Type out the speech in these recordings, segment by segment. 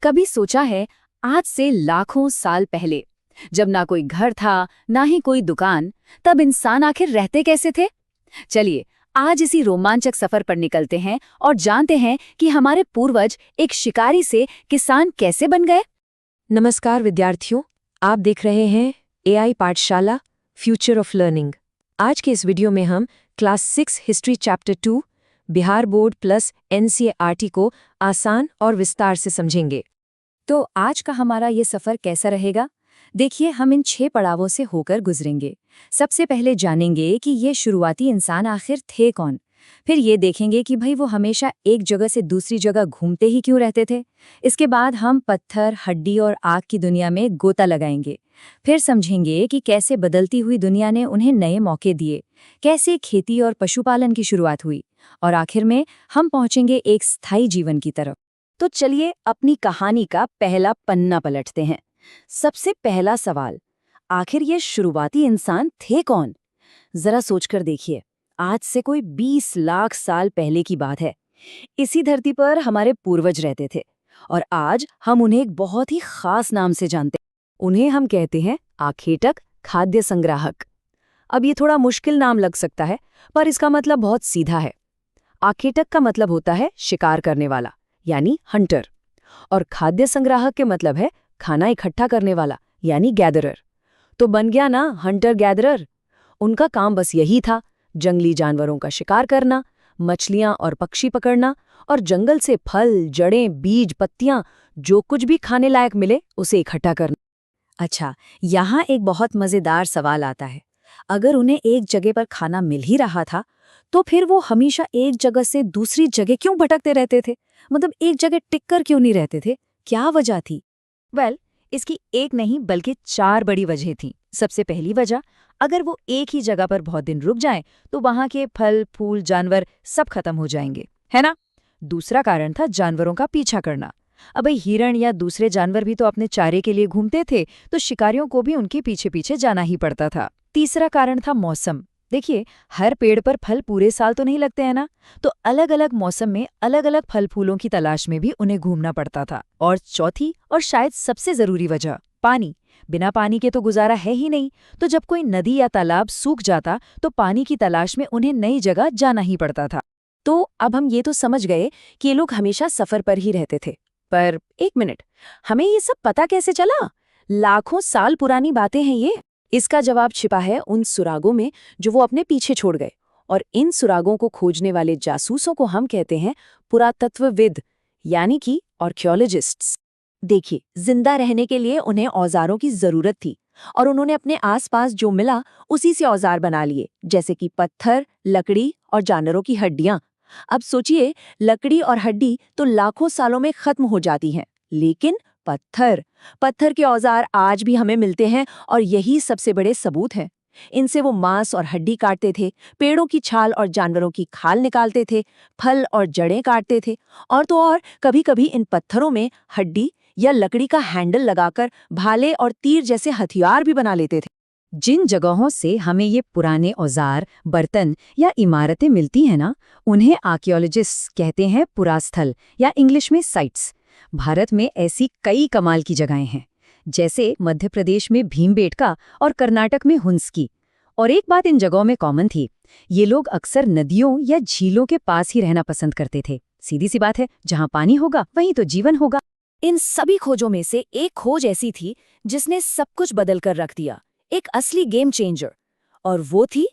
कभी सोचा है, आज से लाखों साल पहले, जब ना कोई घर था ना ही कोई दुकान, तब इंसान आखिर रहते कैसे थे? चलिए, आज इसी रोमांचक सफर पर निकलते हैं और जानते हैं कि हमारे पूर्वज एक शिकारी से किसान कैसे बन गए। नमस्कार विद्यार्थियों, आप देख रहे हैं एआई पाठशाला फ्यूचर ऑफ लर्निंग। आज के इस वीडियो में हम class 6 history chapter 2 Bihar board plus NCERT को आसान और विस्तार से समझेंगे। तो आज का हमारा ये सफर कैसा रहेगा? देखिए, हम इन 6 पड़ावों से होकर गुजरेंगे। सबसे पहले जानेंगे कि ये शुरुआती इंसान आखिर थे कौन। फिर ये देखेंगे कि भाई वो हमेशा एक जगह से दूसरी जगह घूमते ही क्यों रहते थे। इसके बाद हम पत्थर, हड्डी और आग की दुनिया में गोता लगाएंगे। फिर समझेंगे कि कैसे बदलती हुई दुनिया ने उन्हें नए मौके दिए, कैसे खेती और पशुपालन की शुरुआत हुई, और आखिर में हम पहुंचेंगे एक स्थायी जीवन की तरफ। तो चलिए अपनी कहानी का पहला पन्ना पलटते हैं। सबसे पहला सवाल, आखिर ये शुरुआती इंसान थे कौन? जरा सोचकर देखिए, आज से कोई 20 लाख साल पहले की बात है। इसी धरती पर हमारे पूर्वज रहते थे और आज हम उन्हें एक बहुत ही खास नाम से जानते हैं। उन्हें हम कहते हैं आखेटक, खाद्य संग्राहक। अब ये थोड़ा मुश्किल नाम लग सकता है, पर इसका मतलब बहुत सीधा है। आखेटक का मतलब होता है शिकार करने वाला, यानी हंटर, और खाद्य संग्राहक के मतलब है खाना इकट्ठा करने वाला, यानी गैदरर। तो बन गया ना हंटर गैदरर। उनका काम बस यही था, जंगली जानवरों का शिकार करना, मछलियां और पक्षी पकड़ना, और जंगल से फल, जड़ें, बीज, पत्तियां, जो कुछ भी खाने लायक मिले उसे इकट्ठा करना। अच्छा, यहाँ एक बहुत मजेदार सवाल आता है। अगर उन्हें एक जगह पर खाना मिल ही रहा था, तो फिर वो हमेशा एक जगह से दूसरी जगह क्यों भटकते रहते थे? मतलब एक जगह टिककर क्यों नहीं रहते थे? क्या वजह थी? इसकी एक नहीं बल्कि 4 बड़ी वजह थीं। सबसे पहली वजह, अगर वो एक ही जगह पर बहुत दिन रुक जाएं, तो वहां के फल, फूल, जानवर सब खत्म हो जाएंगे, है ना? दूसरा कारण था जानवरों का पीछा करना। अब हिरण या दूसरे जानवर भी तो अपने चारे के लिए घूमते थे, तो शिकारियों को भी उनके पीछे पीछे जाना ही पड़ता था। तीसरा कारण था मौसम। देखिए, हर पेड़ पर फल पूरे साल तो नहीं लगते हैं ना, तो अलग अलग मौसम में अलग अलग फल फूलों की तलाश में भी उन्हें घूमना पड़ता था। और चौथी और शायद सबसे जरूरी वजह, पानी। बिना पानी के तो गुजारा है ही नहीं, तो जब कोई नदी या तालाब सूख जाता तो पानी की तलाश में उन्हें नई जगह जाना ही पड़ता था। तो अब हम ये तो समझ गए कि ये लोग हमेशा सफर पर ही रहते थे, पर एक मिनट, हमें ये सब पता कैसे चला? लाखों साल पुरानी बातें हैं ये। इसका जवाब छिपा है उन सुरागों में जो वो अपने पीछे छोड़ गए, और इन सुरागों को खोजने वाले जासूसों को हम कहते हैं पुरातत्वविद, यानी कि आर्कियोलॉजिस्ट्स। देखिए, जिंदा रहने के लिए उन्हें औजारों की जरूरत थी, और उन्होंने अपने आसपास जो मिला उसी से औजार बना लिए, जैसे कि पत्थर, लकड़ी और जानवरों की हड्डियां। अब सोचिए, लकड़ी और हड्डी तो लाखों सालों में खत्म हो जाती हैं, लेकिन पत्थर के औजार आज भी हमें मिलते हैं, और यही सबसे बड़े सबूत हैं। इनसे वो मांस और हड्डी काटते थे, पेड़ों की छाल और जानवरों की खाल निकालते थे, फल और जड़ें काटते थे, और तो और कभी-कभी इन पत्थरों में हड्डी या लकड़ी का हैंडल लगाकर भाले और तीर जैसे हथियार भी बना लेते थे। जिन जगहों से हमें ये पुराने औजार, बर्तन या इमारतें मिलती हैं ना, उन्हें आर्कियोलॉजिस्ट्स कहते हैं पुरास्थल, या इंग्लिश में साइट्स। भारत में ऐसी कई कमाल की जगहें हैं, जैसे मध्य प्रदेश में भीमबेटका और कर्नाटक में हुंसकी। और एक बात इन जगहों में कॉमन थी, ये लोग अक्सर नदियों या झीलों के पास ही रहना पसंद करते थे। सीधी सी बात है, जहाँ पानी होगा वहीं तो जीवन होगा। इन सभी खोजों में से एक खोज ऐसी थी जिसने सब कुछ बदल कर रख दिया, एक असली गेम चेंजर, और वो थी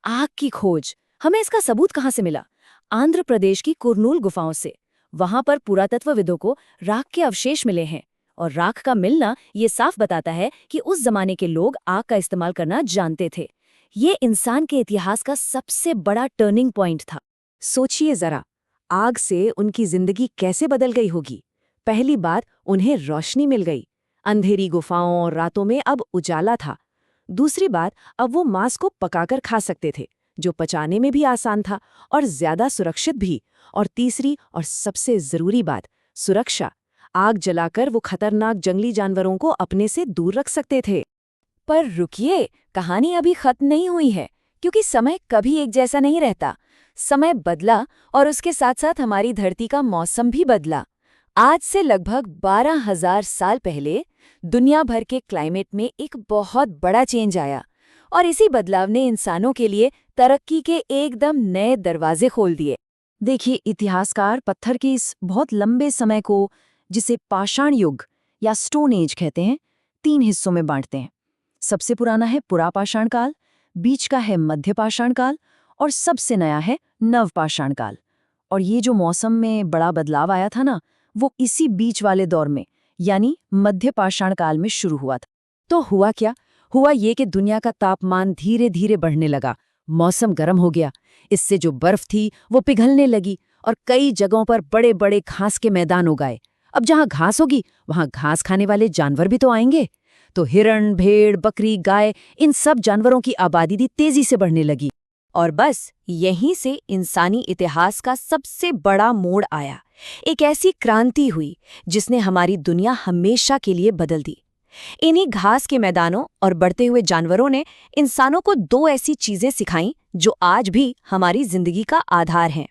आग की खोज। हमें इसका सबूत कहाँ से मिला? आंध्र प्रदेश की कुरनूल गुफाओं से। वहां पर पुरातत्वविदों को राख के अवशेष मिले हैं, और राख का मिलना ये साफ बताता है कि उस जमाने के लोग आग का इस्तेमाल करना जानते थे। ये इंसान के इतिहास का सबसे बड़ा टर्निंग पॉइंट था। सोचिए जरा, आग से उनकी जिंदगी कैसे बदल गई होगी। पहली बात, उन्हें रोशनी मिल गई। अंधेरी गुफाओं और रातों में अब उजाला था। दूसरी बात, अब वो मांस को पकाकर खा सकते थे, जो पचाने में भी आसान था और ज्यादा सुरक्षित भी। और तीसरी और सबसे जरूरी बात, सुरक्षा। आग जलाकर वो खतरनाक जंगली जानवरों को अपने से दूर रख सकते थे। पर रुकिए, कहानी अभी खत्म नहीं हुई है, क्योंकि समय कभी एक जैसा नहीं रहता। समय बदला, और उसके साथ साथ हमारी धरती का मौसम भी बदला। आज से लगभग 12,000 साल पहले दुनिया भर के क्लाइमेट में एक बहुत बड़ा चेंज आया और इसी बदलाव ने इंसानों के लिए तरक्की के एकदम नए दरवाजे खोल दिए। देखिए, इतिहासकार पत्थर के इस बहुत लंबे समय को, जिसे पाषाण युग या स्टोन एज कहते हैं, 3 हिस्सों में बांटते हैं। सबसे पुराना है पुरापाषाण काल, बीच का है मध्यपाषाण काल और सबसे नया है नवपाषाण काल। और ये जो मौसम में बड़ा बदलाव आया था ना, वो इसी बीच वाले दौर में यानी मध्यपाषाण काल में शुरू हुआ था। तो हुआ क्या? हुआ ये कि दुनिया का तापमान धीरे धीरे बढ़ने लगा, मौसम गर्म हो गया। इससे जो बर्फ थी वो पिघलने लगी और कई जगहों पर बड़े बड़े घास के मैदान उगाए। अब जहाँ घास होगी वहाँ घास खाने वाले जानवर भी तो आएंगे। तो हिरण, भेड़, बकरी, गाय, इन सब जानवरों की आबादी भी तेजी से बढ़ने लगी। और बस यहीं से इंसानी इतिहास का सबसे बड़ा मोड़ आया। एक ऐसी क्रांति हुई जिसने हमारी दुनिया हमेशा के लिए बदल दी। इन्हीं घास के मैदानों और बढ़ते हुए जानवरों ने इंसानों को 2 ऐसी चीजें सिखाईं जो आज भी हमारी जिंदगी का आधार हैं।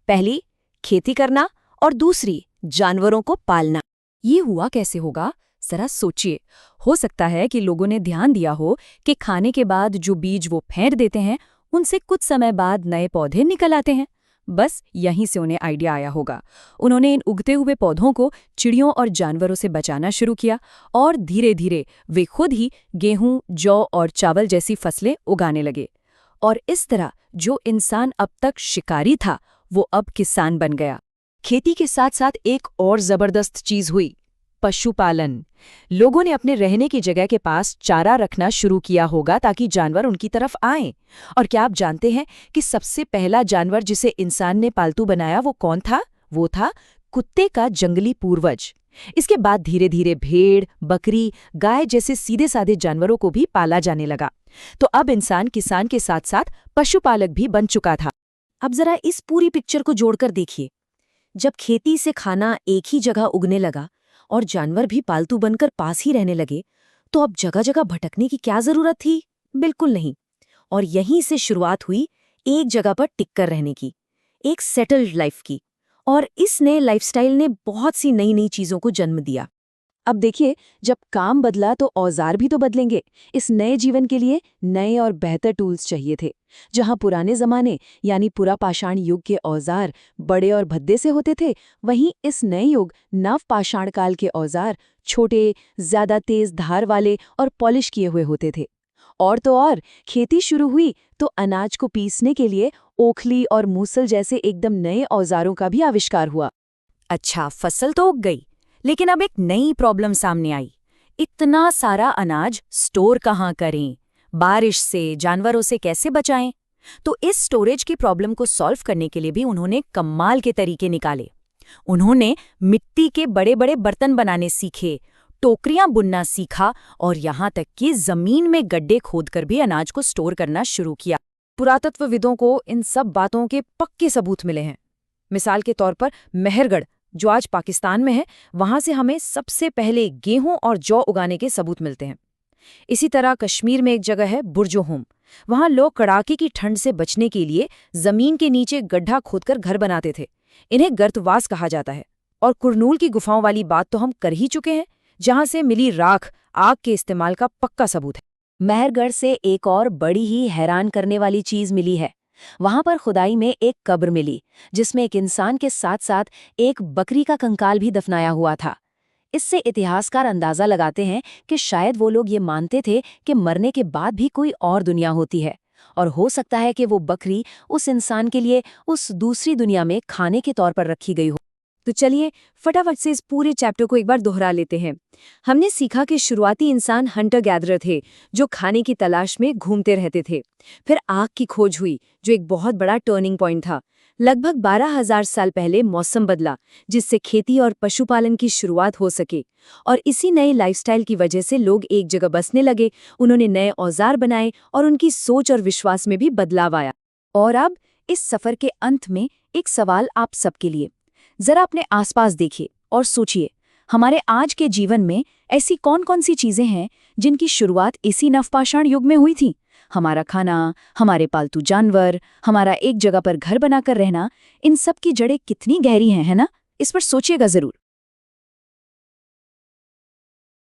पहली, खेती करना और दूसरी, जानवरों को पालना। ये हुआ कैसे होगा? जरा सोचिए। हो सकता है कि लोगों ने ध्यान दिया हो कि खाने के बाद जो बीज वो फेंक देते हैं, उनसे कुछ समय बाद नए पौधे निकल आते हैं। बस यहीं से उन्हें आइडिया आया होगा। उन्होंने इन उगते हुए पौधों को चिड़ियों और जानवरों से बचाना शुरू किया और धीरे धीरे वे खुद ही गेहूं, जौ और चावल जैसी फसलें उगाने लगे। और इस तरह जो इंसान अब तक शिकारी था, वो अब किसान बन गया। खेती के साथ साथ एक और जबरदस्त चीज हुई, पशुपालन। लोगों ने अपने रहने की जगह के पास चारा रखना शुरू किया होगा ताकि जानवर उनकी तरफ आएं। और क्या आप जानते हैं कि सबसे पहला जानवर जिसे इंसान ने पालतू बनाया वो कौन था? वो था कुत्ते का जंगली पूर्वज। इसके बाद धीरे धीरे भेड़, बकरी, गाय जैसे सीधे साधे जानवरों को भी पाला जाने लगा। तो अब इंसान किसान के साथ साथ पशुपालक भी बन चुका था। अब जरा इस पूरी पिक्चर को जोड़कर देखिए। जब खेती से खाना एक ही जगह उगने लगा और जानवर भी पालतू बनकर पास ही रहने लगे, तो अब जगह जगह भटकने की क्या जरूरत थी? बिल्कुल नहीं। और यहीं से शुरुआत हुई एक जगह पर टिककर रहने की, एक सेटल्ड लाइफ की। और इस नए लाइफस्टाइल ने बहुत सी नई नई चीजों को जन्म दिया। अब देखिए, जब काम बदला तो औजार भी तो बदलेंगे। इस नए जीवन के लिए नए और बेहतर टूल्स चाहिए थे। जहां पुराने जमाने यानी पुरापाषाण युग के औजार बड़े और भद्दे से होते थे, वहीं इस नए युग नवपाषाण काल के औजार छोटे, ज्यादा तेज धार वाले और पॉलिश किए हुए होते थे। और तो और खेती शुरू हुई तो अनाज को पीसने के लिए ओखली और मूसल जैसे एकदम नए औजारों का भी आविष्कार हुआ। अच्छा, फसल तो उग गई, लेकिन अब एक नई प्रॉब्लम सामने आई। इतना सारा अनाज स्टोर कहाँ करें? बारिश से, जानवरों से कैसे बचाएं? तो इस स्टोरेज की प्रॉब्लम को सॉल्व करने के लिए भी उन्होंने कमाल के तरीके निकाले। उन्होंने मिट्टी के बड़े बड़े बर्तन बनाने सीखे, टोकरियां बुनना सीखा और यहाँ तक कि जमीन में गड्ढे खोदकर भी अनाज को स्टोर करना शुरू किया। पुरातत्वविदों को इन सब बातों के पक्के सबूत मिले हैं। मिसाल के तौर पर मेहरगढ़, जो आज पाकिस्तान में है, वहां से हमें सबसे पहले गेहूं और जौ उगाने के सबूत मिलते हैं। इसी तरह कश्मीर में एक जगह है बुर्जोहोम। वहां लोग कड़ाके की ठंड से बचने के लिए जमीन के नीचे गड्ढा खोदकर घर बनाते थे। इन्हें गर्तवास कहा जाता है। और कुरनूल की गुफाओं वाली बात तो हम कर ही चुके हैं, जहां से मिली राख आग के इस्तेमाल का पक्का सबूत है। मेहरगढ़ से एक और बड़ी ही हैरान करने वाली चीज मिली है। वहां पर खुदाई में एक कब्र मिली जिसमें एक इंसान के साथ साथ एक बकरी का कंकाल भी दफनाया हुआ था। इससे इतिहासकार अंदाजा लगाते हैं कि शायद वो लोग ये मानते थे कि मरने के बाद भी कोई और दुनिया होती है, और हो सकता है कि वो बकरी उस इंसान के लिए उस दूसरी दुनिया में खाने के तौर पर रखी गई हो। तो चलिए फटाफट से इस पूरे चैप्टर को एक बार दोहरा लेते हैं। हमने सीखा कि शुरुआती इंसान हंटर गैदरर थे जो खाने की तलाश में घूमते रहते थे। फिर आग की खोज हुई जो एक बहुत बड़ा टर्निंग पॉइंट था। लगभग 12,000 साल पहले मौसम बदला जिससे खेती और पशुपालन की शुरुआत हो सके। और इसी नए लाइफस्टाइल की वजह से लोग एक जगह बसने लगे, उन्होंने नए औजार बनाए और उनकी सोच और विश्वास में भी बदलाव आया। और अब इस सफर के अंत में एक सवाल आप सबके लिए। जरा अपने आसपास देखिए और सोचिए, हमारे आज के जीवन में ऐसी कौन कौन सी चीजें हैं जिनकी शुरुआत इसी नवपाषाण युग में हुई थी? हमारा खाना, हमारे पालतू जानवर, हमारा एक जगह पर घर बनाकर रहना, इन सब की जड़ें कितनी गहरी हैं, है ना? इस पर सोचिएगा जरूर।